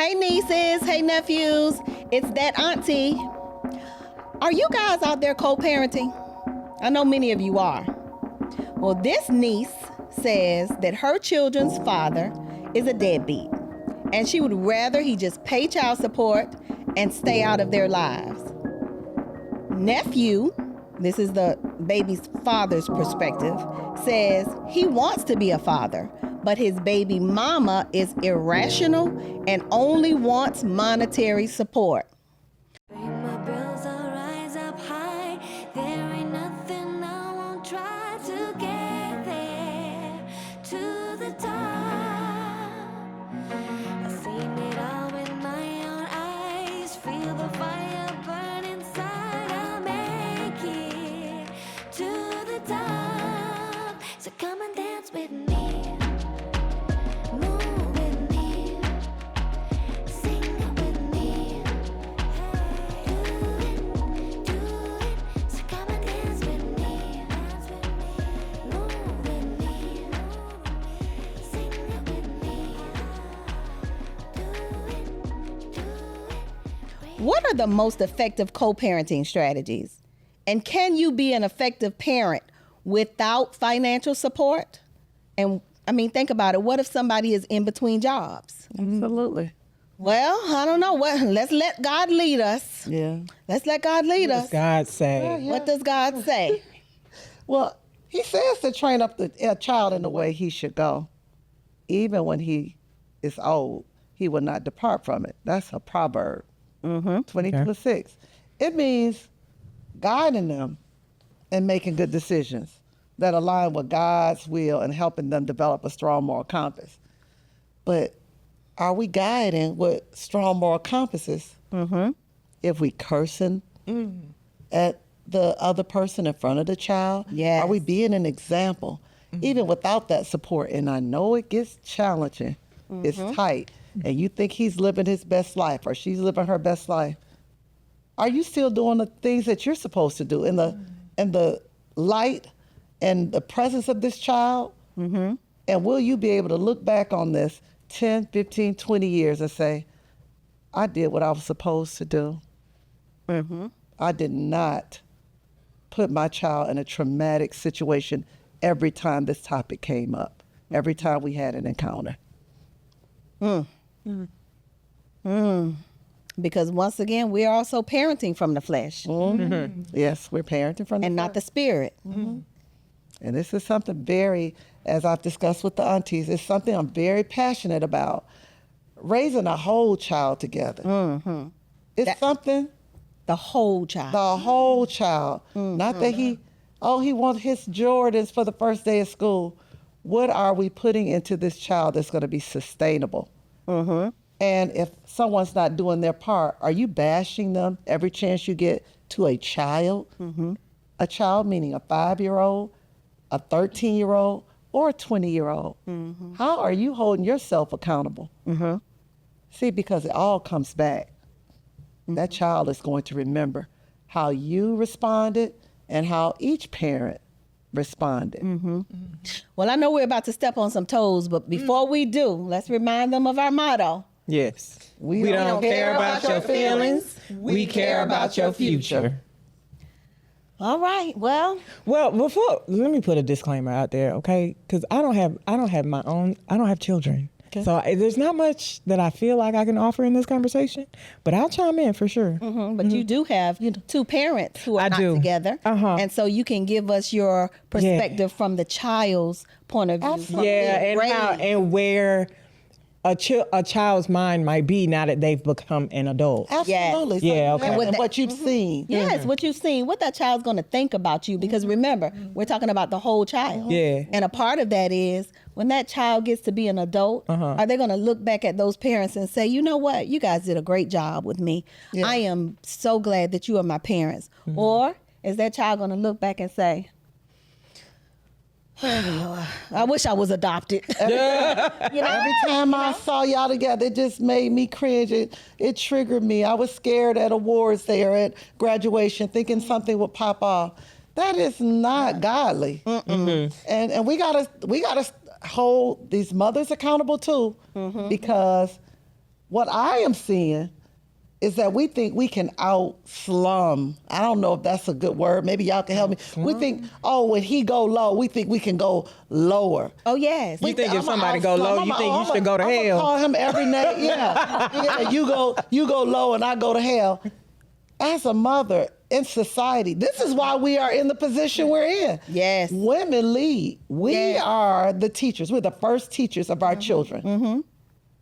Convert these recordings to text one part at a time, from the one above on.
Hey nieces, hey nephews, it's that auntie. Are you guys out there co-parenting? I know many of you are. Well, this niece says that her children's father is a deadbeat, and she would rather he just pay child support and stay out of their lives. Nephew, this is the baby's father's perspective, says he wants to be a father, but his baby mama is irrational and only wants monetary support. My bills will rise up high. There ain't nothing I won't try to get there to the top. I've seen it all with my own eyes. Feel the fire burn inside. I'll make it to the top. So come and dance with me. Move with me. Sing it with me. Do it. So come and dance with me. Move with me. Sing it with me. Do it. What are the most effective co-parenting strategies? And can you be an effective parent without financial support? And I mean, think about it. What if somebody is in between jobs? Absolutely. Well, I don't know. Let's let God lead us. Yeah. Let's let God lead us. God say. What does God say? Well, he says to train up a child in the way he should go. Even when he is old, he will not depart from it. That's a proverb. 22:6. It means guiding them and making good decisions that align with God's will and helping them develop a strong moral compass. But are we guiding with strong moral compasses if we cursing at the other person in front of the child? Yes. Are we being an example? Even without that support, and I know it gets challenging, it's tight, and you think he's living his best life or she's living her best life. Are you still doing the things that you're supposed to do in the light and the presence of this child? And will you be able to look back on this 10, 15, 20 years and say, I did what I was supposed to do. I did not put my child in a traumatic situation every time this topic came up, every time we had an encounter. Because once again, we are also parenting from the flesh Yes, we're parenting from the and not the spirit. And this is something very, as I've discussed with the aunties, it's something I'm very passionate about. Raising a whole child together. It's something, The whole child. the whole child. Not that he wants his Jordans for the first day of school. What are we putting into this child that's going to be sustainable? And if someone's not doing their part, are you bashing them every chance you get to a child? A child meaning a 5-year-old, a 13-year-old, or a 20-year-old. How are you holding yourself accountable? See, because it all comes back. That child is going to remember how you responded and how each parent responded. Well, I know we're about to step on some toes, but before we do, let's remind them of our motto. Yes. We don't care about your feelings. We care about your future. All right. Well, Let me put a disclaimer out there, okay? Because I don't have children. Okay. So there's not much that I feel like I can offer in this conversation, but I'll chime in for sure. but you do have two parents who are not together. And so you can give us your perspective from the child's point of view. from being raised. And where a child's mind might be now that they've become an adult. Absolutely. Yeah, okay. And what you've seen. Yes, what you've seen, what that child's going to think about you. Because remember, we're talking about the whole child. Yeah. And a part of that is when that child gets to be an adult, are they going to look back at those parents and say, you know what, you guys did a great job with me. Yeah. I am so glad that you are my parents. Or is that child going to look back and say, I wish I was adopted. Every time I saw y'all together, it just made me cringe. It triggered me. I was scared at awards there at graduation, thinking something would pop off. That is not godly. And we gotta hold these mothers accountable too, because What I am seeing is that we think we can out-slum. I don't know if that's a good word. Maybe y'all can help me. We think, when he go low, we think we can go lower. Oh, yes. You think if somebody go low, you think you should go to I'm hell? call him every name. Yeah. You go low and I go to hell. As a mother in society, this is why we are in the position we're in. Yes. Women lead. We are the teachers. We're the first teachers of our children.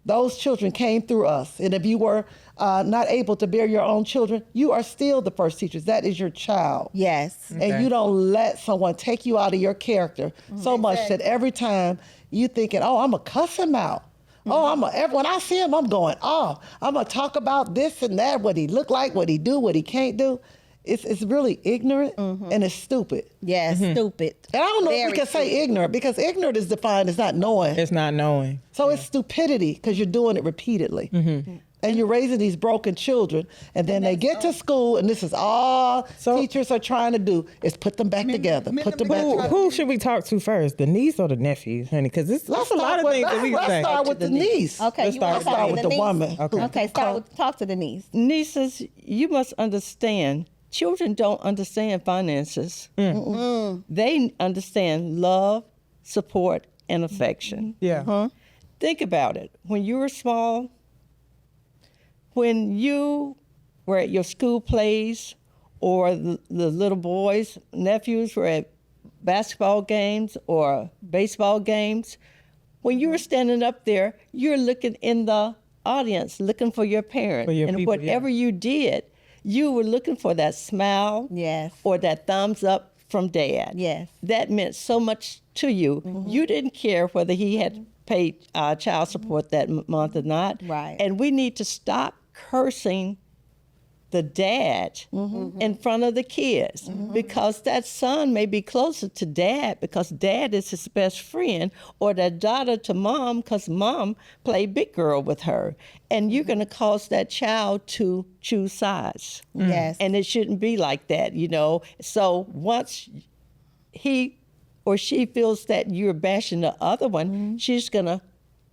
Those children came through us. And if you were not able to bear your own children, you are still the first teachers. That is your child. Yes. And you don't let someone take you out of your character so much that every time you thinking, I'm going to cuss him out. When I see him, I'm going, I'm going to talk about this and that, what he look like, what he do, what he can't do. It's really ignorant and it's stupid. Yes, stupid. And I don't know if we can say ignorant, because ignorant is defined as not knowing. It's not knowing. So it's stupidity because you're doing it repeatedly. And you're raising these broken children, and then they get to school, and this is all teachers are trying to do is put them back together. Put them back together. Who should we talk to first, the niece or the nephews, honey? Because there's a lot of things that we can say. Let's start with the niece. Okay, Let's you wanna start with the niece? woman. Okay, talk to the niece. Nieces, you must understand, children don't understand finances. They understand love, support, and affection. Yeah. Think about it. When you were small, when you were at your school plays, or the little boys, nephews were at basketball games or baseball games, when you were standing up there, you're looking in the audience, looking for your parent. For your and people, whatever you did, you were looking for that smile Yes. or that thumbs up from dad. Yes. That meant so much to you. You didn't care whether he had paid child support that month or not. Right. And we need to stop cursing the dad in front of the kids, because that son may be closer to dad because dad is his best friend, or that daughter to mom because mom played big girl with her. And you're going to cause that child to choose sides. Yes. And it shouldn't be like that, you know. So once he or she feels that you're bashing the other one, she's going to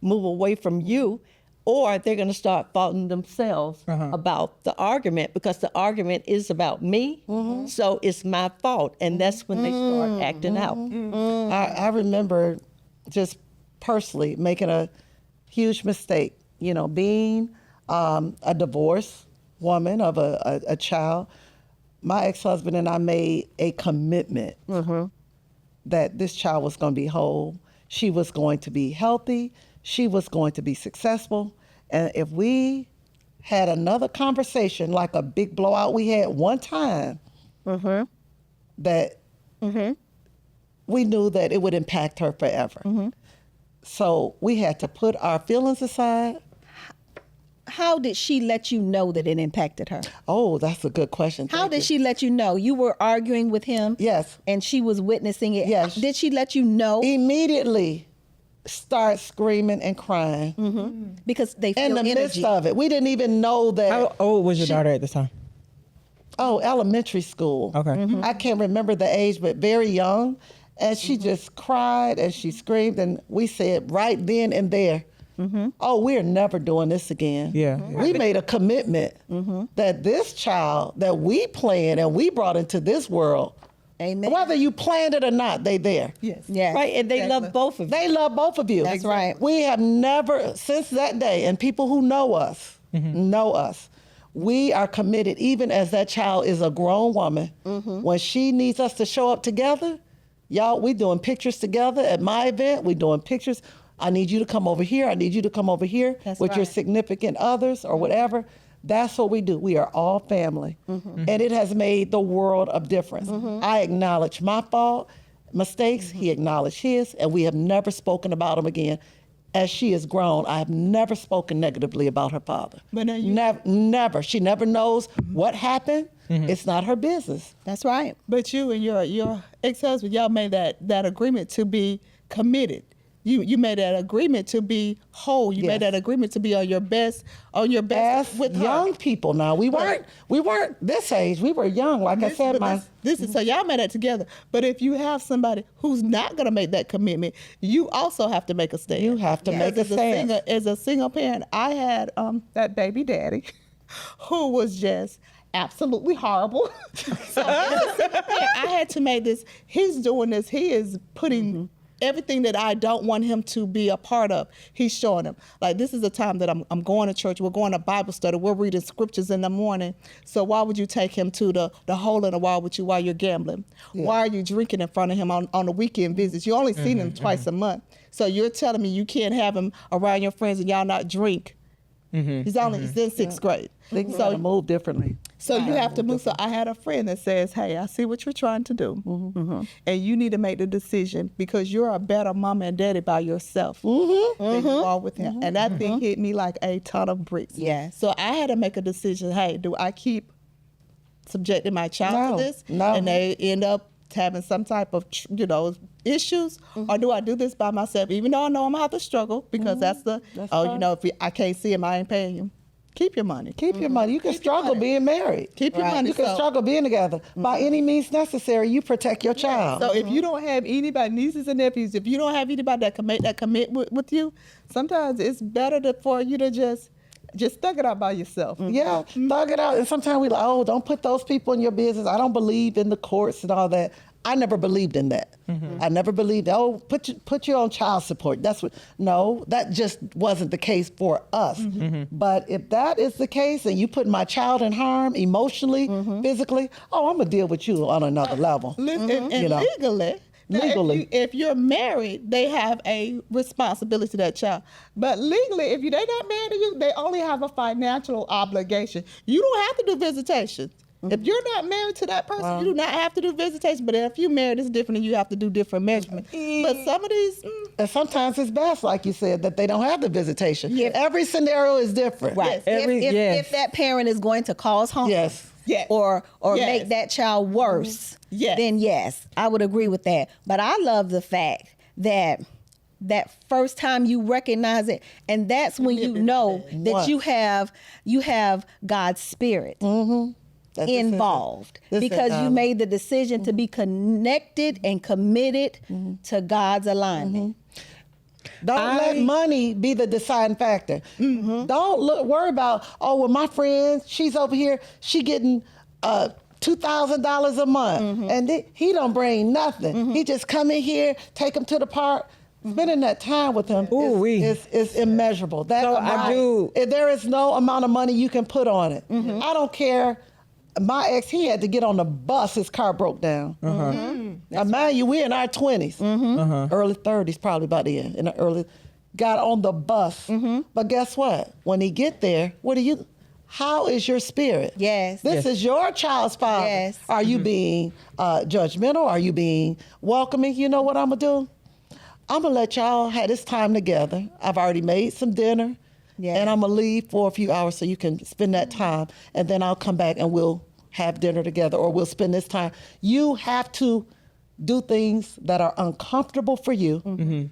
move away from you, or they're going to start faulting themselves about the argument, because the argument is about me, so it's my fault. And that's when they start acting out. I remember just personally making a huge mistake, being a divorced woman of a child. My ex-husband and I made a commitment that this child was going to be whole. She was going to be healthy. She was going to be successful. And if we had another conversation, like a big blowout we had one time, that we knew that it would impact her forever. So we had to put our feelings aside. How did she let you know that it impacted her? Oh, that's a good question. How Thank did you. she let you know? You were arguing with him? Yes. And she was witnessing it? Yes. Did she let you know? Immediately start screaming and crying. Because they feel In the energy. midst of it. We didn't even know that. How old was your daughter at the time? Oh, elementary school. Okay. I can't remember the age, but very young. And she just cried and she screamed, and we said right then and there, oh, we're never doing this again. Yeah. We made a commitment that this child that we planned and we brought into this world, Amen. whether you planned it or not, they there. Yes. Right, and they love both of you. They love both of you. That's right. We have never, since that day, and people who know us, we are committed, even as that child is a grown woman, when she needs us to show up together, y'all, we doing pictures together at my event, we doing pictures. I need you to come over here. I need you to come over here That's with your right. significant others or whatever. That's what we do. We are all family. And it has made the world of difference. I acknowledge my fault, mistakes. He acknowledged his, and we have never spoken about him again. As she has grown, I have never spoken negatively about her father. But now you- Never. She never knows what happened. It's not her business. That's right. But you and your ex-husband, y'all made that agreement to be committed. you made that agreement to be whole. You made Yes. that agreement to be on your best As with her. young people now, we weren't this age. We were young. Like I said, This is so y'all made that together. But if you have somebody who's not gonna make that commitment, you also have to make a stand. You have to make a As stand. As a single parent, I had that baby daddy who was just absolutely horrible. So I had to make this. He's doing this. He is putting everything that I don't want him to be a part of. He's showing him. Like, this is a time that I'm going to church. We're going to Bible study. We're reading scriptures in the morning. So why would you take him to the hole in the wall with you while you're gambling? Why are you drinking in front of him on the weekend visits? You only see him twice a month. So you're telling me you can't have him around your friends and y'all not drink. He's in 6th grade. Things gotta move differently. So you have to move. So I had a friend that says, hey, I see what you're trying to do. And you need to make the decision because you're a better mama and daddy by yourself than you are with him. And that thing hit me like a ton of bricks. Yes. So I had to make a decision. Hey, do I keep subjecting my child to this? No. And they end up having some type of, issues? Or do I do this by myself? Even though I know I'm going to have to struggle because that's if I can't see him, I ain't paying him. Keep your money. Keep your money. You can struggle being married. Keep your money. You can struggle being together. By any means necessary, you protect your child. So if you don't have anybody, nieces and nephews, if you don't have anybody that can make that commitment with you, sometimes it's better for you to just thug it out by yourself. Yeah, thug it out. And sometimes we like, oh, don't put those people in your business. I don't believe in the courts and all that. I never believed in that. I never believed, put you on child support. That just wasn't the case for us. But if that is the case and you put my child in harm emotionally, physically, I'm going to deal with you on another level. Listen, and legally, if you're married, they have a responsibility to that child. But legally, if they're not married to you, they only have a financial obligation. You don't have to do visitation. If you're not married to that person, you do not have to do visitation. But if you're married, it's different and you have to do different measurements. But some of these... And sometimes it's best, like you said, that they don't have the visitation. Every scenario is different. Right. If that parent is going to cause harm or make that child worse, then yes, I would agree with that. But I love the fact that first time you recognize it, and that's when you know that you have God's spirit involved because you made the decision to be connected and committed to God's alignment. Don't let money be the deciding factor. Don't worry about, my friend, she's over here, she getting $2,000 a month, and he don't bring nothing. He just come in here, take him to the park. Spending that time with him is immeasurable. There is no amount of money you can put on it. I don't care. My ex, he had to get on the bus. His car broke down. Now, mind you, we're in our 20s, early 30s, probably by the end. Got on the bus. But guess what? When he get there, how is your spirit? Yes. This is your child's father. Yes. Are you being judgmental? Are you being welcoming? You know what I'm going to do? I'm going to let y'all have this time together. I've already made some dinner. And I'm going to leave for a few hours so you can spend that time. And then I'll come back and we'll have dinner together or we'll spend this time. You have to do things that are uncomfortable for you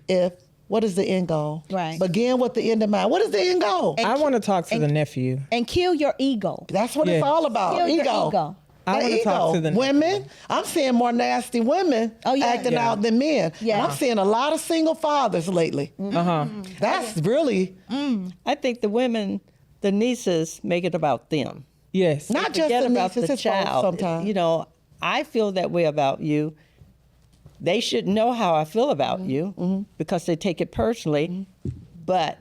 what is the end goal? Right. Begin with the end in mind. What is the end goal? I want to talk to the nephew. And kill your ego. That's what it's all about. Kill your ego. I want to talk to the women. I'm seeing more nasty women acting out than men. And I'm seeing a lot of single fathers lately. That's really... I think the women, the nieces, make it about them. Yes. Not just Forget the about nieces, the it's both child. sometimes. I feel that way about you. They should know how I feel about you because they take it personally. But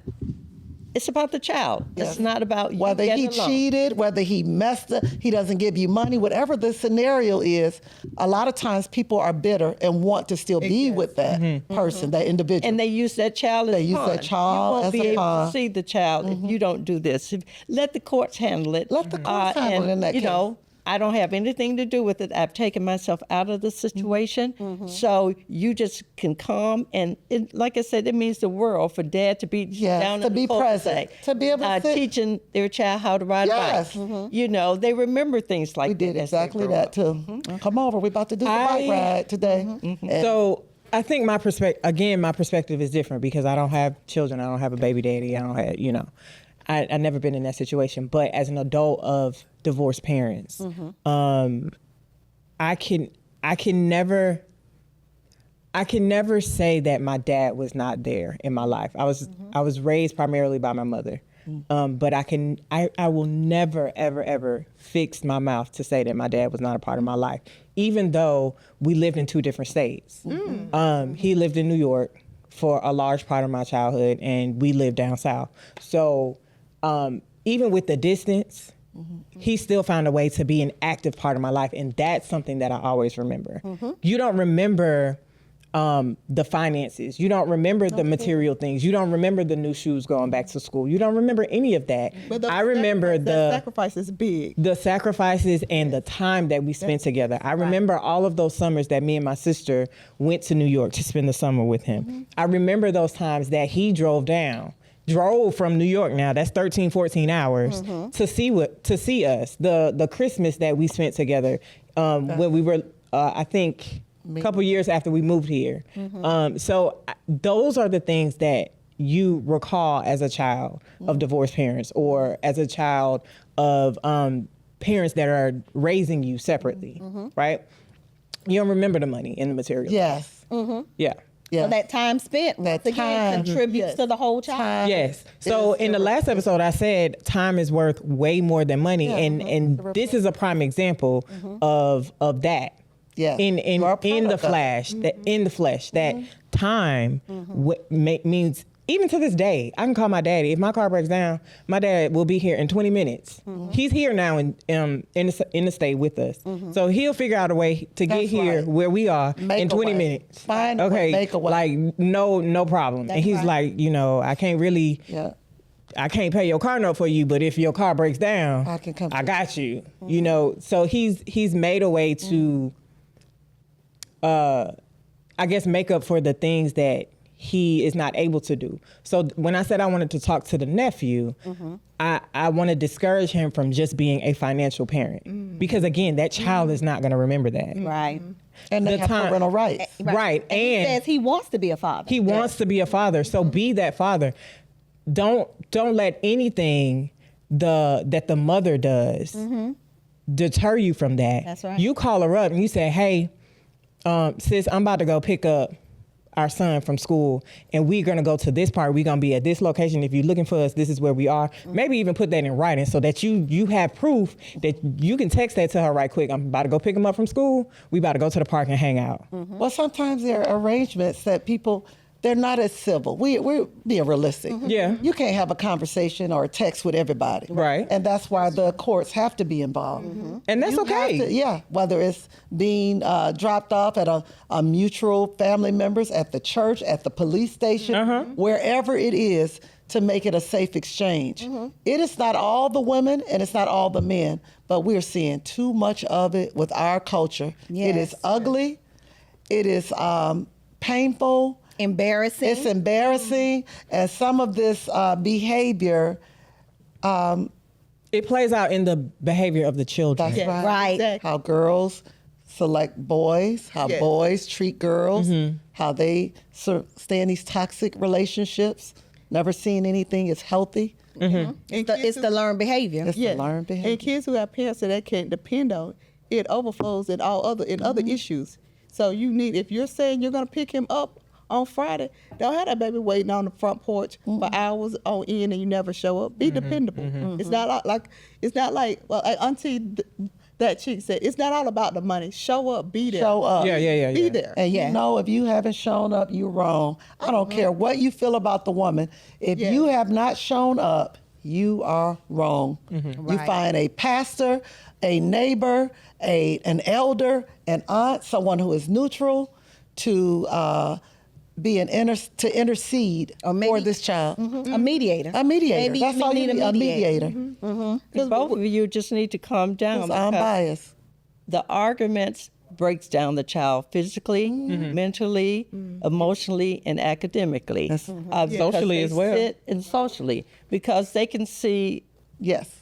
it's about the child. It's not about you. Whether he cheated, whether he messed up, he doesn't give you money, whatever the scenario is, a lot of times people are bitter and want to still be with that person, that individual. And they use that child as use that child You won't as be a able pawn. to see the child if you don't do this. Let the courts handle it. Let the courts handle it in that case. I don't have anything to do with it. I've taken myself out of the situation. So you just can come. And like I said, it means the world for dad to be down to in be the present, to be able to sit. teaching their child how to ride bikes. They remember things like we that. did exactly that too. Come over, we're about to do the bike ride today. So I think my perspective is different because I don't have children. I don't have a baby daddy. I don't have, I never been in that situation. But as an adult of divorced parents, I can never say that my dad was not there in my life. I was raised primarily by my mother. But I will never, ever, ever fix my mouth to say that my dad was not a part of my life, even though we lived in two different states. He lived in New York for a large part of my childhood, and we lived down south. So even with the distance, he still found a way to be an active part of my life, and that's something that I always remember. You don't remember the finances. You don't remember the material things. You don't remember the new shoes going back to school. You don't remember any of that. But I remember the sacrifice is big. The sacrifices and the time that we spent together. I remember all of those summers that me and my sister went to New York to spend the summer with him. I remember those times that he drove from New York, now that's 13, 14 hours to see us. The Christmas that we spent together when we were, I think, a couple years after we moved here. So those are the things that you recall as a child of divorced parents or as a child of parents that are raising you separately, right? You don't remember the money and the material. Yes. Yeah. So that time spent once again contributes to the whole child. Yes. So in the last episode, I said time is worth way more than money, and this is a prime example of that. Yeah. In the flesh, that time means, even to this day, I can call my daddy. If my car breaks down, my dad will be here in 20 minutes. He's here now in the state with us. So he'll figure out a way to get here where we are in 20 minutes. Find a way, make a way. Like no problem. And he's like, I can't really, I can't pay your car note for you, but if your car breaks down, I can come. I got you. So he's made a way to, I guess, make up for the things that he is not able to do. So when I said I wanted to talk to the nephew, I want to discourage him from just being a financial parent. Because again, that child is not going to remember that. Right. And they have parental rights. Right. And he says he wants to be a father. He wants to be a father. So be that father. Don't let anything that the mother does deter you from that. That's right. You call her up and you say, hey, sis, I'm about to go pick up our son from school, and we're going to go to this part. We're going to be at this location. If you're looking for us, this is where we are. Maybe even put that in writing so that you have proof that you can text that to her right quick. I'm about to go pick him up from school. We about to go to the park and hang out. Well, sometimes there are arrangements that people, they're not as civil. We're being realistic. Yeah. You can't have a conversation or a text with everybody. Right. And that's why the courts have to be involved. And that's You okay. have to, whether it's being dropped off at a mutual family members, at the church, at the police station, wherever it is, to make it a safe exchange. It is not all the women and it's not all the men, but we're seeing too much of it with our culture. Yes. It is ugly. It is painful. Embarrassing. It's embarrassing. And some of this behavior, It plays out in the behavior of the children. that's right. Right. Exactly. How girls select boys, how Yes. boys treat girls, how they stay in these toxic relationships, never seeing anything is healthy. And It's the learned behavior. It's the learned behavior. And kids who have parents that they can't depend on, it overflows in other issues. So if you're saying you're gonna pick him up on Friday, don't have that baby waiting on the front porch for hours on end and you never show up. Be dependable. It's not like Auntie that chick said, it's not all about the money. Show up, be there. Show up. Yeah. Be there. And you know, if you haven't shown up, you're wrong. I don't care what you feel about the woman. If you have not shown up, you are wrong. You find a pastor, a neighbor, an elder, an aunt, someone who is neutral to to intercede for this child. A mediator. A mediator. Maybe That's you all need you need. A mediator. Both of you just need to calm down. It's because unbiased. the arguments breaks down the child physically, mentally, emotionally, and academically. That's- Because Socially they as well. sit and socially, because they can see Yes.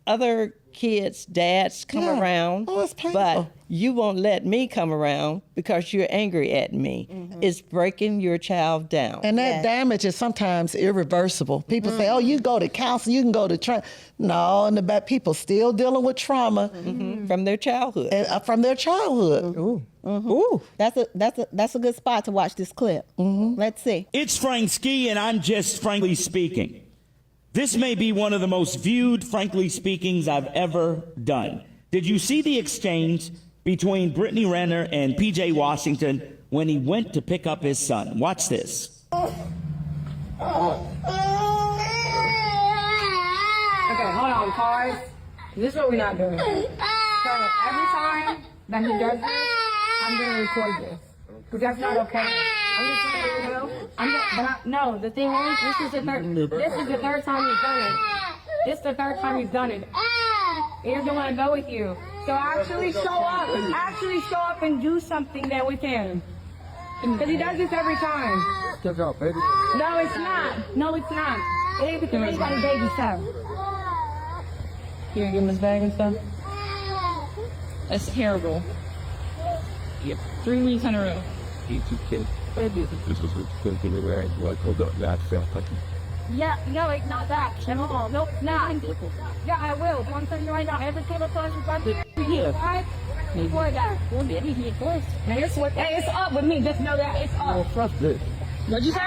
other kids' dads come Yeah. around, Oh, it's painful. but you won't let me come around because you're angry at me. It's breaking your child down. And that damage is sometimes irreversible. People say, "Oh, you go to counseling, you can go to trauma." No, in the back, people still dealing with trauma From their childhood. from their childhood. Ooh. Ooh. That's a good spot to watch this clip. Let's see. It's Frank Ski, and I'm just frankly speaking. This may be one of the most viewed frankly speakings I've ever done. Did you see the exchange between Brittany Renner and PJ Washington when he went to pick up his son? Watch this. Okay, hold on, pause. This is what we're not doing. So every time that he does this, I'm gonna record this. Because that's not okay. I'm just letting you know. No, the thing is, this is the third time he's done it. This is the third time he's done it. He doesn't want to go with you. So actually show up. Actually show up and do something then with him. Because he does this every time. No, it's not. No, it's not. It ain't because anybody baby stuff. Here, give him his bag and stuff. That's terrible. Yep. 3 weeks in a row. Yeah, no, it's not that. No, no, it's not. Yeah, I will. I'm telling you right now, every single time you got to here. Right? Before that, we'll get it here first. Now, it's up with me. Just know that it's up. What'd you say? What'd you say?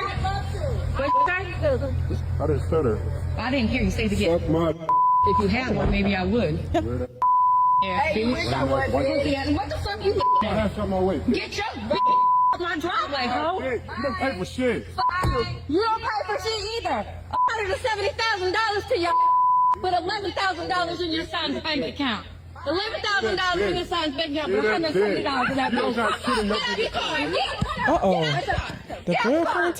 I didn't stutter. I didn't hear you say it again. Fuck my. If you had one, maybe I would. Yeah, Hey, see? What the fuck you That's on my way. get your off my driveway, ho? You don't pay for shit. You don't pay for shit either. $170,000 to your with $11,000 in your son's bank account. $11,000 in your son's bank account, but $170 in that You don't got shit in Get out of your car. Yeah. The girlfriend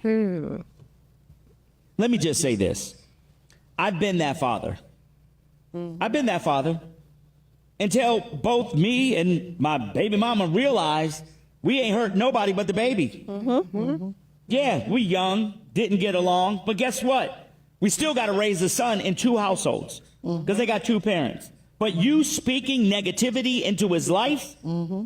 too? Let me just say this. I've been that father. I've been that father until both me and my baby mama realized we ain't hurt nobody but the baby. Yeah, we young, didn't get along, but guess what? We still got to raise a son in 2 households because they got 2 parents. But you speaking negativity into his life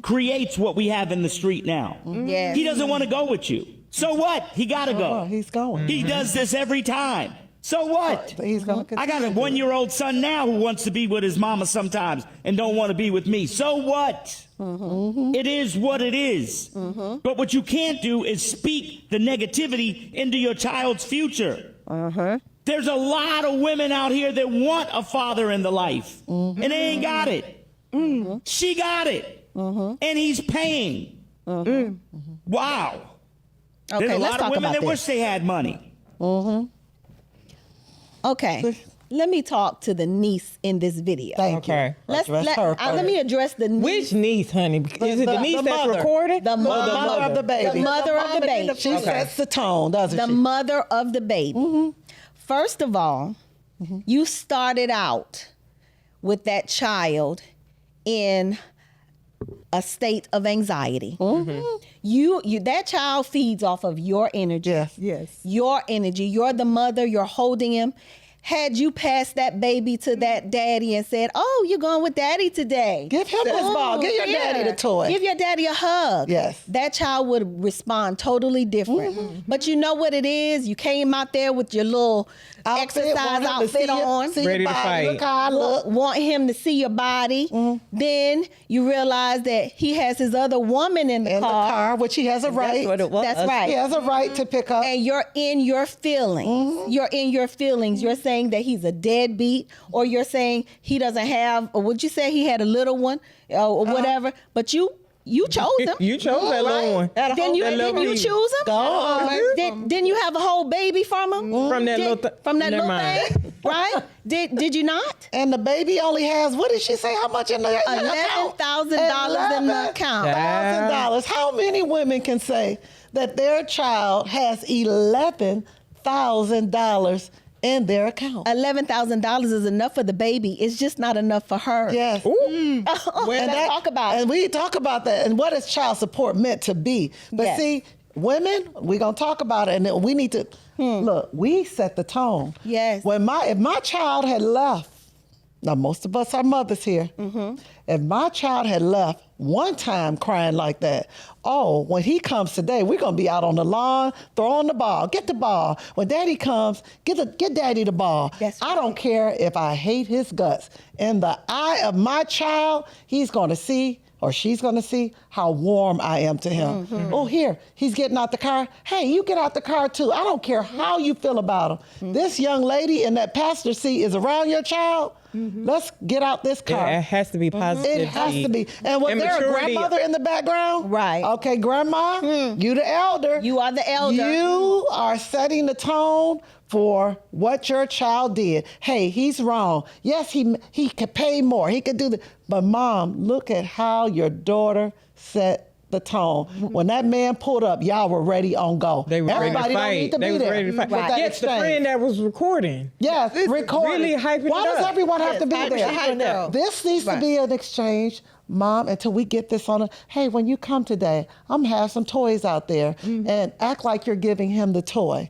creates what we have in the street now. Yes. He doesn't want to go with you. So what? He got to go. Oh, he's going. He does this every time. So what? He's going to I got a 1-year-old son now who wants to be with his mama sometimes and don't want to be with me. So what? It is what it is. But what you can't do is speak the negativity into your child's future. There's a lot of women out here that want a father in the life, and they ain't got it. She got it, and he's paying. Wow. Okay, There's a let's lot talk of women about that wish this. they had money. Okay, let me talk to the niece in this video. Thank Okay. you. Let Address me address the niece. Which niece, honey? Is it the niece that's mother. recorded? The The mother of the baby. The mother of the baby. She sets the tone, doesn't The she? mother of the baby. First of all, you started out with that child in a state of anxiety. You that child feeds off of your energy. Yes. Your energy. You're the mother. You're holding him. Had you passed that baby to that daddy and said, "Oh, you're going with daddy today. Give him this ball. Give your daddy the toy." Give your daddy a hug." Yes. That child would respond totally different. But you know what it is? You came out there with your little exercise want him to outfit see on. See Ready your to body. fight. Look how I look. Want him to see your body. Then you realize that he has his other woman in the In the car, which he has a right. That's what it was. That's right. He has a right to pick up. And you're in your feelings. You're in your feelings. You're saying that he's a deadbeat, or you're saying he doesn't have, or would you say he had a little one, or whatever? But you chose him. You chose that little one. Then you choose him. Go on. Then you have a whole baby from him. From that Did- little from that Never little mind. thing, right? Did you not? And the baby only has, what did she say? How much in the account? $11,000 in the account. $11,000. How many women can say that their child has $11,000 in their account? $11,000 is enough for the baby. It's just not enough for her. Yes. Let's talk about it. And we talk about that and what is child support meant to be. But Yes. see, Women, we're going to talk about it, and then we need to, look, we set the tone. Yes. If my child had left, now most of us are mothers here, if my child had left one time crying like that, oh, when he comes today, we're going to be out on the lawn, throwing the ball, get the ball. When daddy comes, get daddy the ball. That's I don't care if I hate his guts. In the eye of my child, he's going to see, or she's going to see how warm I am to him. Oh, here, he's getting out the car. Hey, you get out the car too. I don't care how you feel about him. This young lady in that passenger seat is around your child. Let's get out this car. Yeah, it has to be positive. It has to be. And was And there a maturity. grandmother in the background? Right. Okay, grandma, you the elder. You are the elder. You are setting the tone for what your child did. Hey, he's wrong. Yes, he could pay more. He could do the. But mom, look at how your daughter set the tone. When that man pulled up, y'all were ready on go. They were Everybody ready to don't fight. need to They be was there. ready to fight. with that Yes, the exchange. friend that was recording. Yes, recording. really hyping Why it does up. everyone have to be hype- there? hype girl. This needs to be an exchange, Mom, until we get this on. Hey, when you come today, I'm gonna have some toys out there, and act like you're giving him the toy.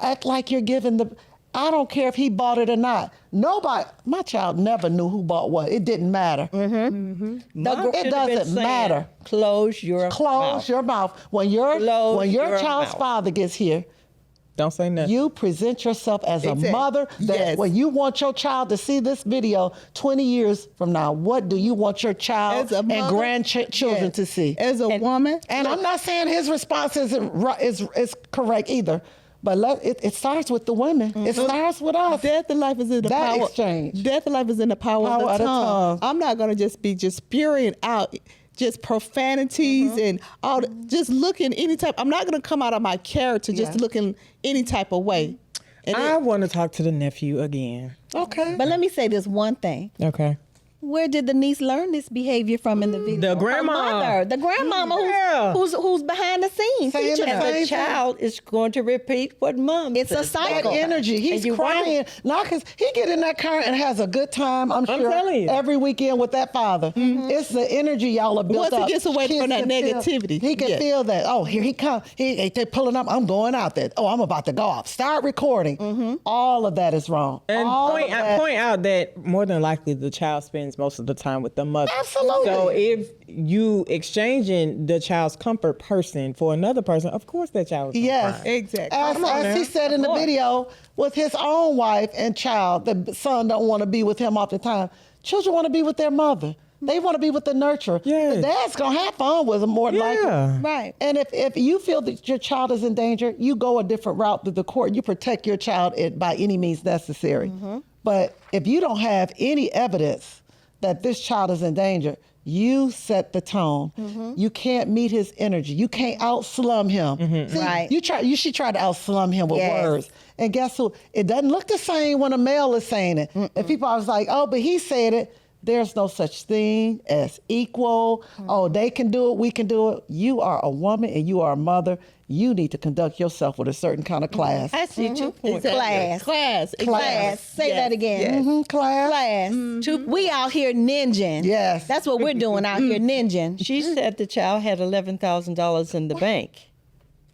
Act like you're giving the. I don't care if he bought it or not. Nobody, my child never knew who bought what. It didn't matter. Mom It should have been doesn't saying, matter. Close your Close mouth. your mouth. When your Close your child's mouth. father gets here, Don't say nothing. you present yourself as a Exactly. mother that Yes. when you want your child to see this video 20 years from now, what do you want your child As a and mother, grandchildren yes. to see? As a woman, And I'm not saying his response is correct either, but it starts with the women. It starts with us. death and life is in the That power. exchange. Death and life is in the power of the tongue. I'm not gonna just be spewing out just profanities and all. Just looking any type. I'm not gonna come out of my character just Yeah. looking any type of way. And I want to talk to the nephew again. Okay. But let me say this one thing. Okay. Where did the niece learn this behavior from in the video? The grandma. Her mother, the grandmama Yeah. who's behind the scenes. Saying teaching the her. same And the child is going to repeat what mom It's a says. That cycle. energy. He's And you crying. Not because he get in that car and has a good time, I'm sure, telling you. every weekend with that father. It's the energy y'all have built Once he up. gets away Kids from that can feel- negativity. he can Yeah. feel that. Oh, here he comes. They're pulling up. I'm going out there. Oh, I'm about to go off. Start recording. All of that is wrong. And All point of that- out that more than likely the child spends most of the time with the mother. Absolutely. So if you exchanging the child's comfort person for another person, of course that child is gonna Yes, cry. Exactly. As he said in the video, with his own wife and child, the son don't want to be with him all the time. Children want to be with their mother. They want to be with the nurturer. Yes. The dad's gonna have fun with them more than likely. Yeah. Right. And if you feel that your child is in danger, you go a different route through the court. You protect your child by any means necessary. But if you don't have any evidence that this child is in danger, you set the tone. You can't meet his energy. You can't out-slum him. See, Right. You should try to out-slum him with Yes. words. And guess who? It doesn't look the same when a male is saying it. And people are like, oh, but he said it. There's no such thing as equal. Oh, they can do it, we can do it. You are a woman and you are a mother. You need to conduct yourself with a certain kind of class. I see 2 points. Class. Class. Class. Say Yes. that again. Class. Class. We out here ninjing. Yes. That's what we're doing out here ninjing. She said the child had $11,000 in the bank.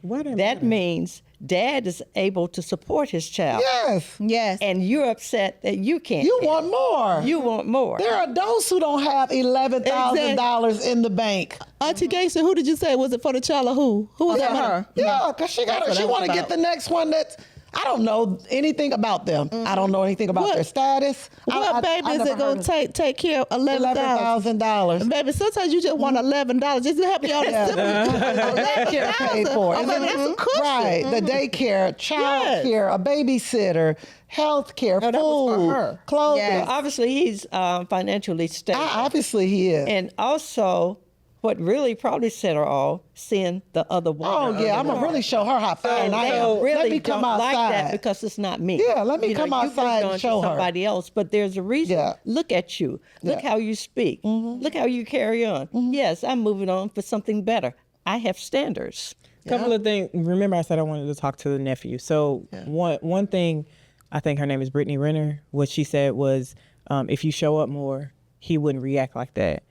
What am That I- means dad is able to support his child. Yes. Yes. And you're upset that you can't. You get want it. more. You want more. There are those who don't have $11,000 in the bank. Auntie Gacy, who did you say? Was it for the child or who? Who was that? her. Yeah, because she what she I was want to get about. the next one that's. I don't know anything about them. I don't know anything about What- their status. What baby is it going to take care of $11,000? $11,000. Baby, sometimes you just want $11 just to help you on the Daycare paid for. Oh, baby, that's a cushion. Right. The daycare, child Yes. care, a babysitter, health care, No, that was for food, her. clothing. Yes. Obviously, he's financially stable. Obviously he is. And also, what really probably set her off, seeing the other woman. Oh yeah, I'm gonna really show her how fine And I they am. really Let me come don't outside. like that because it's not me. Yeah, let me come you outside moved and on show to her. somebody else, but there's a reason. Yeah. Look at you. Look Yeah. how you speak. Look how you carry on. Yes, I'm moving on for something better. I have standards. Couple of things. Remember, I said I wanted to talk to the nephew. So one thing, I think her name is Brittany Renner. What she said was, if you show up more, he wouldn't react like that.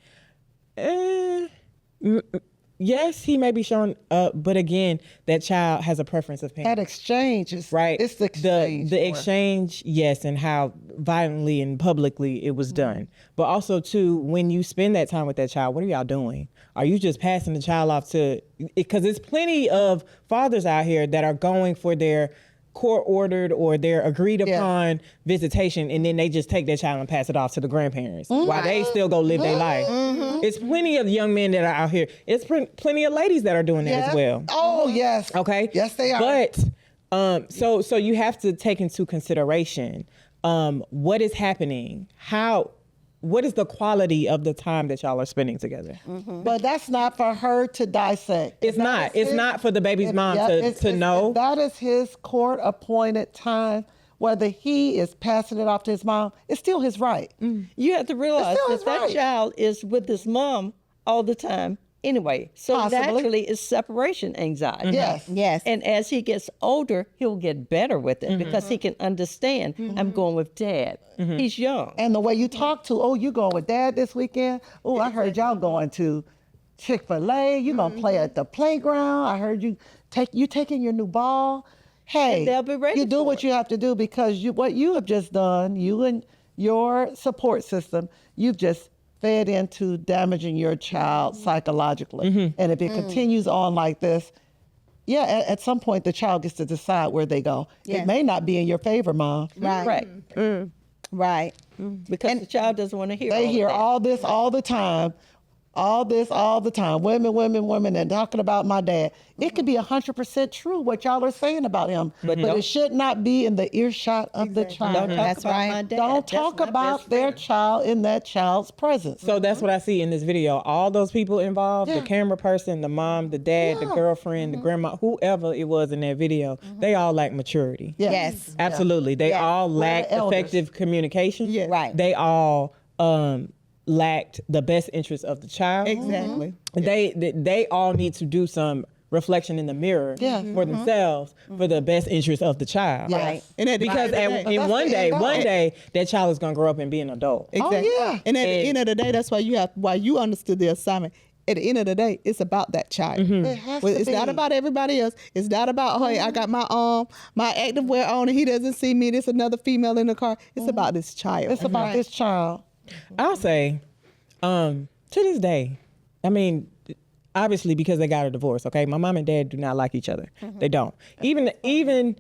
Yes, he may be showing up, but again, that child has a preference of parents. That exchange is Right. It's the exchange. The exchange, yes, and how violently and publicly it was done. But also too, when you spend that time with that child, what are y'all doing? Are you just passing the child off to, because there's plenty of fathers out here that are going for their court ordered or their agreed upon visitation, and then they just take their child and pass it off to the grandparents while they still go live their life. It's plenty of young men that are out here. It's plenty of ladies that are doing that as well. Oh, yes. Okay. Yes, they are. But so you have to take into consideration what is happening, what is the quality of the time that y'all are spending together. But that's not for her to dissect. It's not. It's not for the baby's mom to know. If that is his court-appointed time. Whether he is passing it off to his mom, it's still his right. You have to realize still that his that right. child is with his mom all the time anyway. So Possibly. naturally, it's separation anxiety. Yes. Yes. And as he gets older, he'll get better with it because he can understand, I'm going with dad. He's young. And the way you talk to, oh, you going with dad this weekend? Oh, I heard y'all going to Chick-fil-A. You gonna play at the playground. I heard you taking your new ball. Hey, And they'll be ready you do for what it. you have to do because what you have just done, you and your support system, you've just fed into damaging your child psychologically. And if it continues on like this, at some point the child gets to decide where they go. Yeah. It may not be in your favor, Mom. Right. Right. Because the child doesn't want to hear They all hear of that. all this all the time. All this all the time. Women, and talking about my dad. It could be 100% true what y'all are saying about him, but it should not be in the earshot of the child. Don't talk That's about right. my dad. Don't That's talk my about best their friend. child in that child's presence. So that's what I see in this video. All those people involved, the camera person, the mom, the dad, the girlfriend, the grandma, whoever it was in that video, they all lack maturity. Yes. Absolutely. They Yes. all lack the elders. effective communication. Yes. Right. They all lacked the best interest of the child. Exactly. They all need to do some reflection in the mirror for themselves for the best interest of the child. Right. And at the Because end of the day- in That's one the day, end goal. one day, that child is going to grow up and be an adult. Exactly. yeah. And at the And- end of the day, that's why you understood the assignment. At the end of the day, it's about that child. It has Well, to it's not be. about everybody else. It's not about, hey, I got my active wear on and he doesn't see me. There's another female in the car. It's about this child. It's about this child. I'll say, to this day, I mean, obviously because they got a divorce, okay? My mom and dad do not like each other. They don't. Even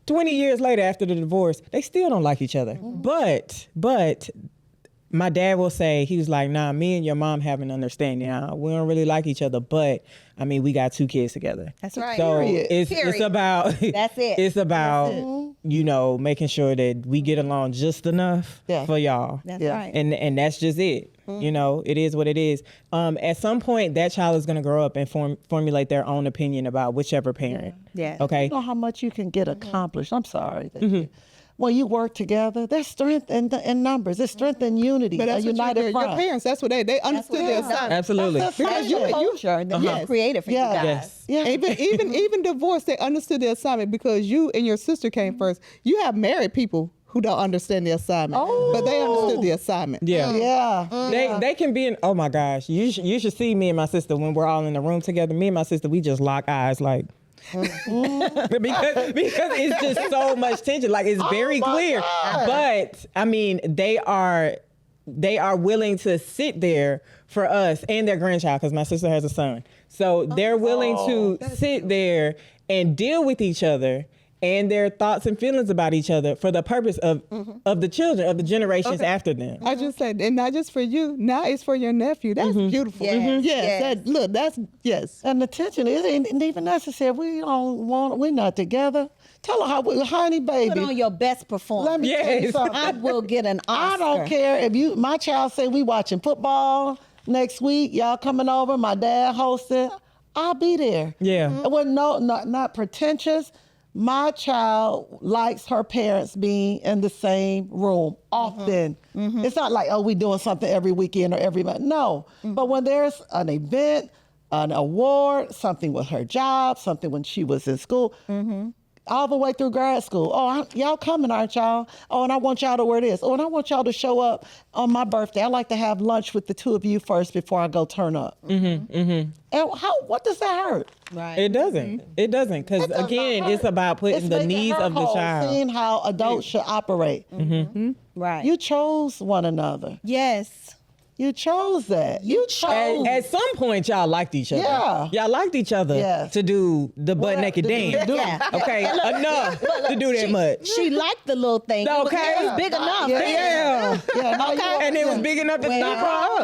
20 years later after the divorce, they still don't like each other. But my dad will say, he was like, nah, me and your mom have an understanding. We don't really like each other, but I mean, we got 2 kids together. That's right. So Period. it's Period. about That's it. It's about making sure that we get along just enough for y'all. That's Yeah. right. And that's just it. It is what it is. At some point, that child is going to grow up and formulate their own opinion about whichever parent. Yeah. Okay. You know how much you can get accomplished. I'm sorry. When you work together, there's strength in numbers. There's strength in unity. But that's a what united your front. parents, that's what they understood their assignment. Absolutely. That's the Because assignment. culture that you created for Yes. you guys. Yes. Yeah. Even divorce, they understood the assignment because you and your sister came first. You have married people who don't understand the assignment, but they understood the assignment. Yeah. Yeah. They can be in. Oh my gosh, you should see me and my sister when we're all in the room together. Me and my sister, we just lock eyes like. because it's just so much tension. Like it's very clear. But I mean, they are willing to sit there for us and their grandchild, because my sister has a son. So they're willing to sit there and deal with each other and their thoughts and feelings about each other for the purpose of the children, of the generations after them. I just said, and not just for you, now it's for your nephew. That's beautiful. Yes, yes. Yes. And the tension isn't even necessary. We're not together. Tell her honey baby. Put on your best performance. Let me tell you Yes. something. I will get an Oscar. I don't care if my child say we watching football next week, y'all coming over, my dad hosting, I'll be there. Yeah. Well, not pretentious. My child likes her parents being in the same room often. It's not like, we doing something every weekend or every month. No. But when there's an event, an award, something with her job, something when she was in school, all the way through grad school. Oh, y'all coming, aren't y'all? Oh, and I want y'all to wear this. Oh, and I want y'all to show up on my birthday. I like to have lunch with the two of you first before I go turn up. And what does that hurt? Right. It doesn't. It doesn't. Because, again, it's about putting It's the making needs her of the whole, child. seeing how adults should operate. Right. You chose one another. Yes. You chose that. You chose. At some point, y'all liked each other. Yeah. Y'all liked each other Yes. to do the butt naked dance. Yeah. Okay, enough to do that much. She liked the little thing. Okay. It was big enough. Yeah. Yeah, now you want- And it was big enough to stop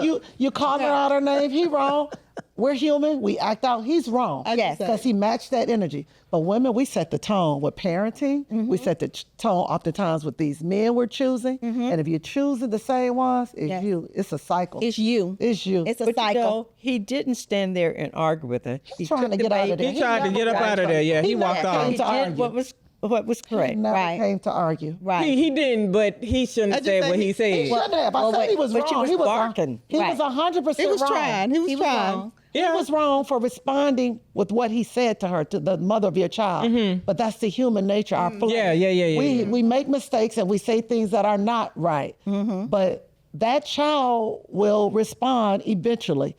her up. You called her out her name. He wrong. We're human. We act out. He's wrong. Yes. Because he matched that energy. But women, we set the tone with parenting. We set the tone oftentimes with these men we're choosing. And if you're choosing the same ones, it's Yes. you. It's a cycle. It's you. It's you. It's a But cycle. you know, he didn't stand there and argue with her. He trying took to the get out of baby. there. He tried to get up out of there. Yeah, he walked never off. came He to did argue. what was correct. Never Right. came to argue. Right. He didn't, but he shouldn't have said what he He said. shouldn't have. I said he was but wrong. she was barking. He Right. was 100% He was wrong. trying. He was trying. wrong. He was wrong for responding with what he said to her, to the mother of your child. But that's the human nature, our flesh. Yeah. We make mistakes and we say things that are not right. But that child will respond eventually.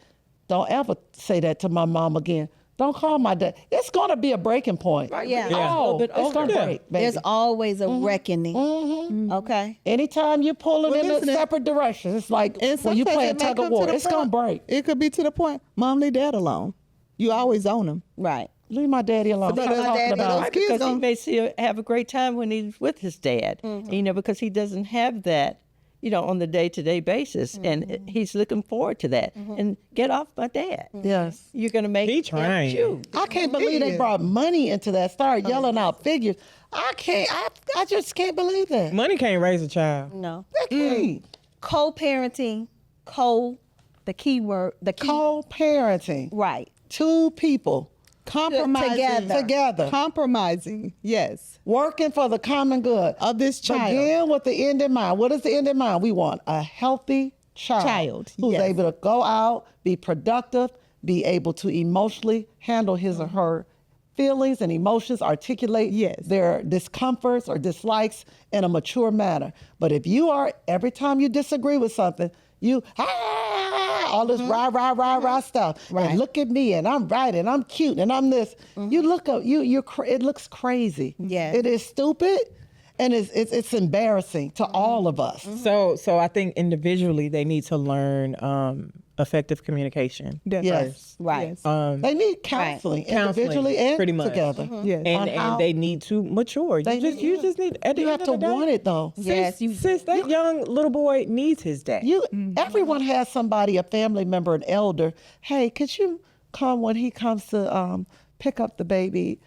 Don't ever say that to my mom again. Don't call my dad. It's going to be a breaking point. Yeah. Yeah. Oh, A little bit it's going to older. break, baby. There's always a reckoning. Okay. Anytime you're pulling in listen, a separate direction, it's like And when you sometimes play a it may tug of come to war. the It's going to point- break. It could be to the point, Mom, leave Dad alone. You always own him. Right. Leave my daddy alone. But What I'm my talking daddy about. knows- Right, kids because he don't- may have a great time when he's with his dad, because he doesn't have that, on the day-to-day basis, and he's looking forward to that. And get off my dad. Yes. You're gonna make He him trying. choose. I can't believe they brought money into that. Start yelling out figures. I can't. I just can't believe that. Money can't raise a child. No. They can't. Co-parenting. The key word. The key. Co-parenting. Right. Two people Compromising. together. Compromising. Yes. Working for the common good Of this child. Again, with the end in mind. What is the end in mind? We want a healthy child who's yes. able to go out, be productive, be able to emotionally handle his or her feelings and emotions, articulate Yes. their discomforts or dislikes in a mature manner. But if you are, every time you disagree with something, all this rah stuff. Right. And look at me, and I'm right, and I'm cute, and I'm this. You look up, it looks crazy. Yes. It is stupid, and it's embarrassing to all of us. So I think individually they need to learn effective communication. That's Yes. Right. Yes. They need counseling, individually and pretty much. together. Yes. On how- And they need to mature. You just need at the You end have to of the day, want it though. Yes. Since that young little boy needs his dad. Everyone has somebody, a family member, an elder. Hey, could you come when he comes to pick up the baby?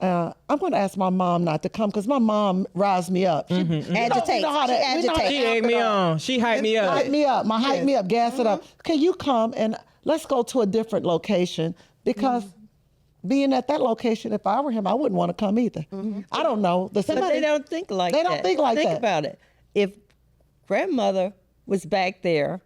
I'm going to ask my mom not to come because my mom riles me up. She Agitates. She egged me on. She hyped me up. Hype me up, gas it up. Can you come and let's go to a different location? Because being at that location, if I were him, I wouldn't want to come either. I don't know. But they don't think like that. They don't think like that. Think about it. If grandmother was back there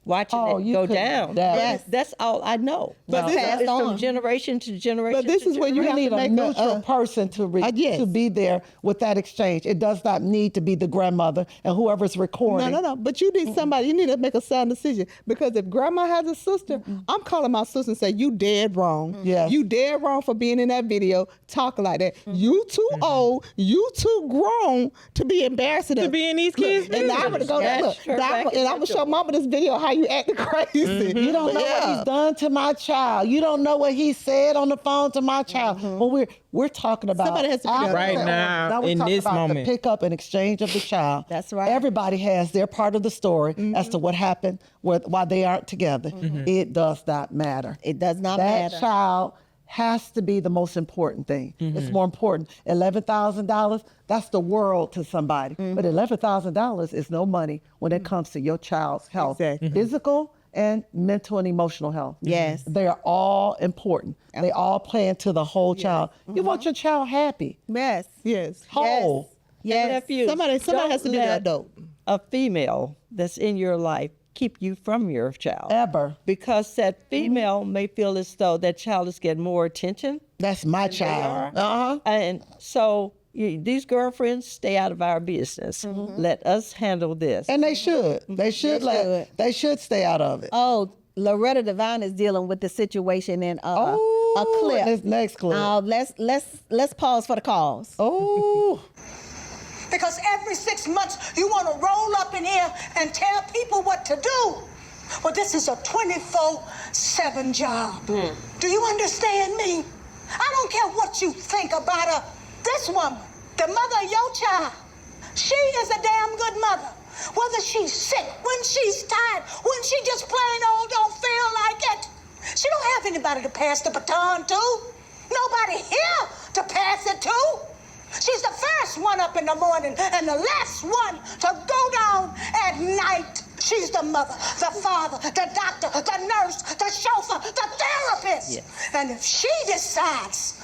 watching it you go couldn't down, doubt it. Yes. that's all I know. But this- it's Passed from on. generation to generation. But this to is when you You have need to a make neutral person to yes. to be there with that exchange. It does not need to be the grandmother and whoever's recording. No. But you need somebody. You need to make a sound decision because if grandma has a sister, I'm calling my sister and say you dead wrong. Yes. You dead wrong for being in that video talking like that. You too old. You too grown to be embarrassing To us. be in these kids' Look, and I'm gonna go there. That's Look, true. and I'm gonna show mama this video how you acting crazy. You don't know what he's done to my child. You don't know what he said on the phone to my child. Well, we're talking about Somebody has to figure our- out Right now, we're in talking this about moment. the pickup and exchange of the child. That's right. Everybody has their part of the story as to what happened why they aren't together. It does not matter. It does not that matter. child has to be the most important thing. It's more important. $11,000, that's the world to somebody. But $11,000 is no money when it comes to your child's health, Exactly. physical and mental and emotional health. Yes. They are all important. They all play into the whole child. You want your child happy, Yes. Yes. whole. And if you Somebody don't has to be the let adult. A female that's in your life keep you from your child. Ever. Because that female may feel as though that child is getting more attention That's my child. Uh-huh. And so these girlfriends stay out of our business. Let us handle this. And they should. They should stay out of it. Oh, Loretta Devine is dealing with the situation in a clip. This next clip. Let's pause for the cause. Oh. Because every 6 months you want to roll up in here and tell people what to do. Well, this is a 24/7 job. Do you understand me? I don't care what you think about her. This woman, the mother of your child, she is a damn good mother. Whether she's sick, when she's tired, when she just plain old don't feel like it. She don't have anybody to pass the baton to. Nobody here to pass it to. She's the first one up in the morning and the last one to go down at night. She's the mother, the father, the doctor, the nurse, the chauffeur, the therapist. Yes. And if she decides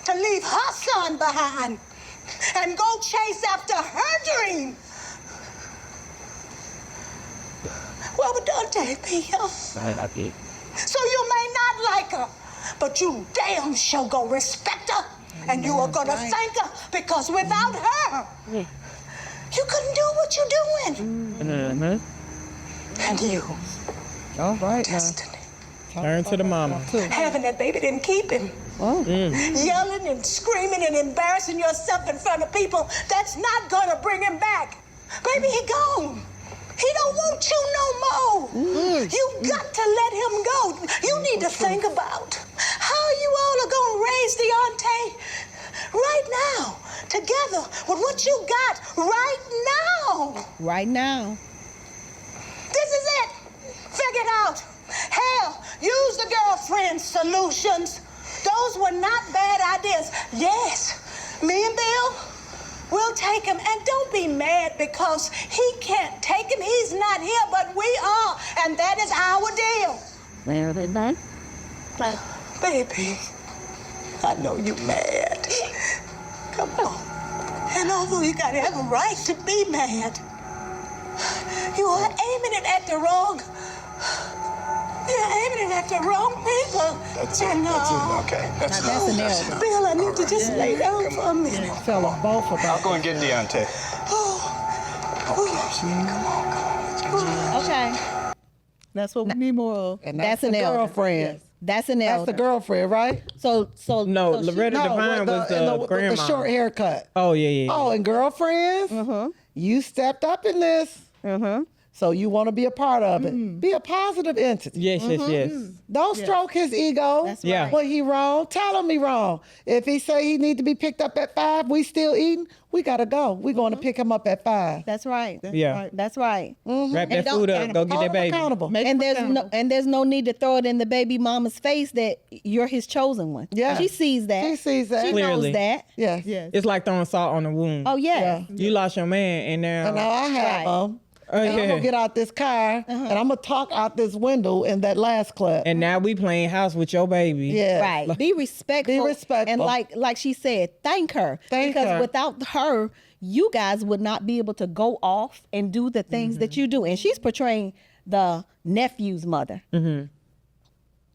to leave her son behind and go chase after her dream, where would Dante be? So you may not like her, but you damn sure go respect her. And you are gonna thank her, because without her, you couldn't do what you're doing. And you, All right now. Destiny, Turn to the mama. having that baby didn't keep him. Yelling and screaming and embarrassing yourself in front of people, that's not gonna bring him back. Baby, he gone. He don't want you no more. You got to let him go. You need to think about how you all are gonna raise Deontay right now, together with what you got right now. Right now. This is it. Figure it out. Hell, use the girlfriend solutions. Those were not bad ideas. Yes, me and Bill, we'll take him. And don't be mad because he can't take him. He's not here, but we are. And that is our deal. Where are they then? Baby, I know you mad. Come on. And although you gotta have a right to be mad, you are aiming it at the wrong. You're aiming it at the wrong people. That's it. That's it. Okay. That's Now, that's an elder. Bill, I need to just lay down for a minute. Tell them both about I'll go and get Deontay. Okay. That's what we need more of. And That's the an elder. girlfriend. That's an That's elder. the girlfriend, right? So No, so she- Loretta Devine was the with grandma. the short haircut. Oh, yeah. Oh, and girlfriends, you stepped up in this. So you want to be a part of it. Be a positive entity. Yes. Don't stroke his ego. That's Yeah. right. When he wrong, tell him he wrong. If he say he need to be picked up at 5, we still eating, we got to go. We going to pick him up at 5. That's right. Yeah. That's right. Wrap that don't- food up. Go get Hold that him baby. accountable. And there's no need to throw it in the baby mama's face that you're his chosen one. Yeah. She sees that. She sees that. She Clearly. knows that. Yes. Yes. It's like throwing salt on the wound. Oh yeah. You lost your man, and now. And now I have Right. him. Oh, And I'm yeah. going to get out this car and I'm going to talk out this window in that last clip. And now we playing house with your baby. yeah. Right. Be respectful. Be respectful. And like she said, thank her. Thank because her. without her, you guys would not be able to go off and do the things that you do. And she's portraying the nephew's mother.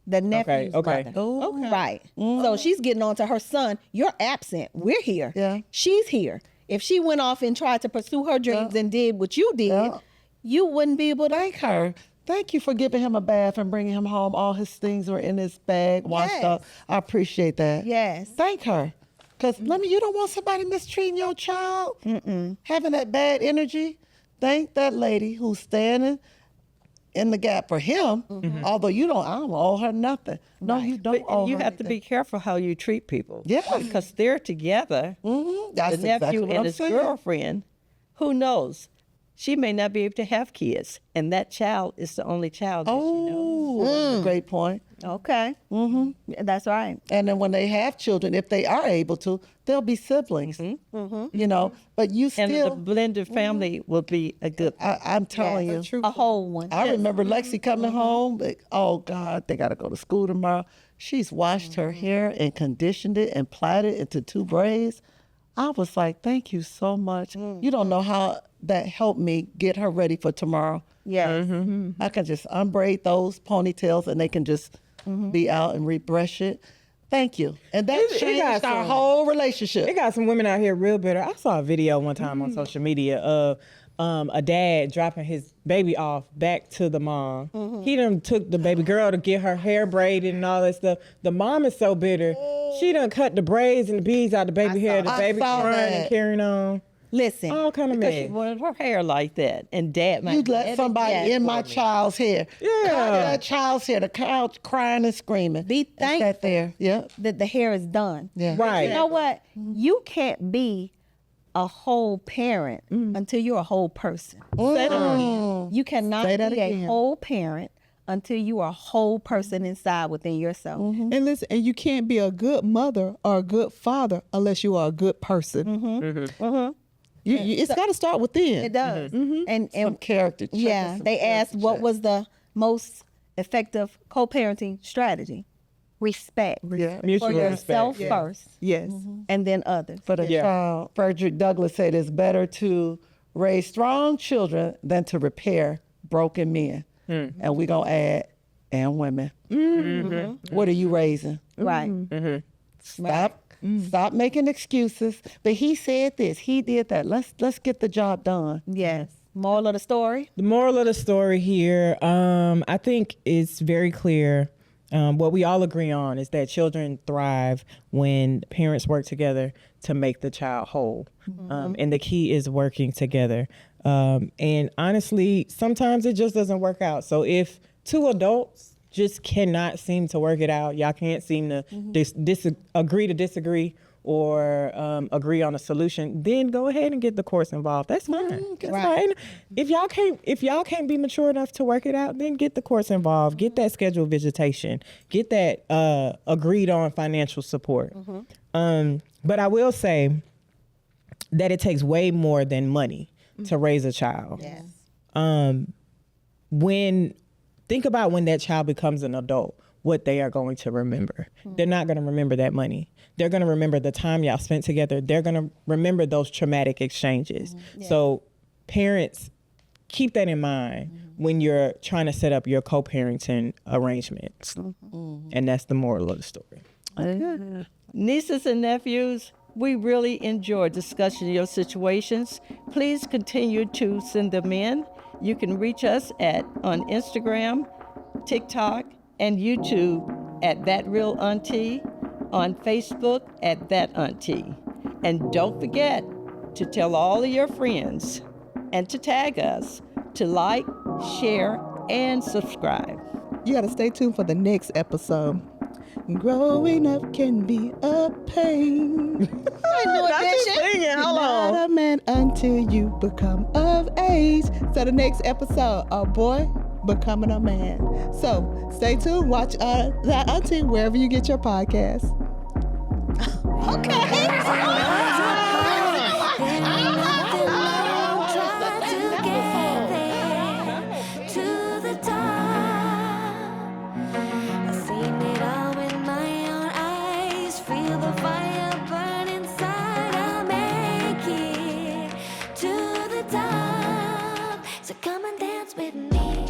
The nephew's okay. mother. Okay. Right. So she's getting on to her son. You're absent. We're here. Yeah. She's here. If she went off and tried to pursue her dreams and did what you did, Yeah. you wouldn't be able to. Thank her. Thank you for giving him a bath and bringing him home. All his things were in his bag, washed Yes. up. I appreciate that. Yes. Thank her. Because, you don't want somebody mistreating your child, having that bad energy. Thank that lady who's standing in the gap for him, although I don't owe her nothing. No, you don't But owe you her have to be careful how you treat people. Yeah. Because they're together. That's The nephew exactly what and I'm his saying. girlfriend, who knows? She may not be able to have kids, and that child is the only child that she knows. Oh, that's a great point. Okay. That's right. And then when they have children, if they are able to, they'll be siblings. But you And the still, blended family will be a good I'm telling you. A whole one. I remember Lexi coming home. Like, oh God, they got to go to school tomorrow. She's washed her hair and conditioned it and plaited into 2 braids. I was like, thank you so much. You don't know how that helped me get her ready for tomorrow. Yes. I can just unbraid those ponytails and they can just be out and rebrush it. Thank you. And that It got changed our some- whole relationship. They got some women out here real bitter. I saw a video one time on social media of a dad dropping his baby off back to the mom. He done took the baby girl to get her hair braided and all that stuff. The mom is so bitter. She done cut the braids and the beads out the baby hair. The I baby saw crying and that. carrying on. Listen, All kind of Because she mess. wanted her hair like that, and Dad might You let somebody in my child's hair. Yeah. Cut that child's hair. The child crying and screaming. be It's that thankful there. Yeah. that the hair is done. Yeah. Right. You know what? You can't be a whole parent until you're a whole person. You cannot Say that be a again. whole parent until you are a whole person inside within yourself. And listen, and you can't be a good mother or a good father unless you are a good person. It's got to start within. It does. And Some character check. yeah, some they asked character what check. was the most effective co-parenting strategy? Respect. Yeah. Mutual For yourself respect. first, Yes. and then others. For the child, Frederick Douglass said it's better to raise strong children than to repair broken men. And we're going to add, and women. What are you raising? Right. Stop making excuses. But he said this, he did that. Let's get the job done. Yes. Moral of the story? The moral of the story here, I think it's very clear. What we all agree on is that children thrive when parents work together to make the child whole. And the key is working together. And honestly, sometimes it just doesn't work out. So if two adults just cannot seem to work it out, y'all can't seem to agree to disagree or agree on a solution, then go ahead and get the courts involved. That's fine. That's fine. If y'all can't be mature enough to work it out, then get the courts involved. Get that scheduled visitation. Get that agreed on financial support. But I will say that it takes way more than money to raise a child. Yes. Think about when that child becomes an adult, what they are going to remember. They're not going to remember that money. They're going to remember the time y'all spent together. They're going to remember those traumatic exchanges. So parents, keep that in mind when you're trying to set up your co-parenting arrangements. And that's the moral of the story. Nieces and nephews, we really enjoy discussing your situations. Please continue to send them in. You can reach us on Instagram, TikTok, and YouTube at That Real Auntie, on Facebook at That Auntie. And don't forget to tell all of your friends and to tag us to like, share, and subscribe. You got to stay tuned for the next episode. Growing up can be a pain. Singing, hold on. Not a man until you become of age. So the next episode, a boy becoming a man. So stay tuned. Watch That Auntie wherever you get your podcast. So come and dance with me.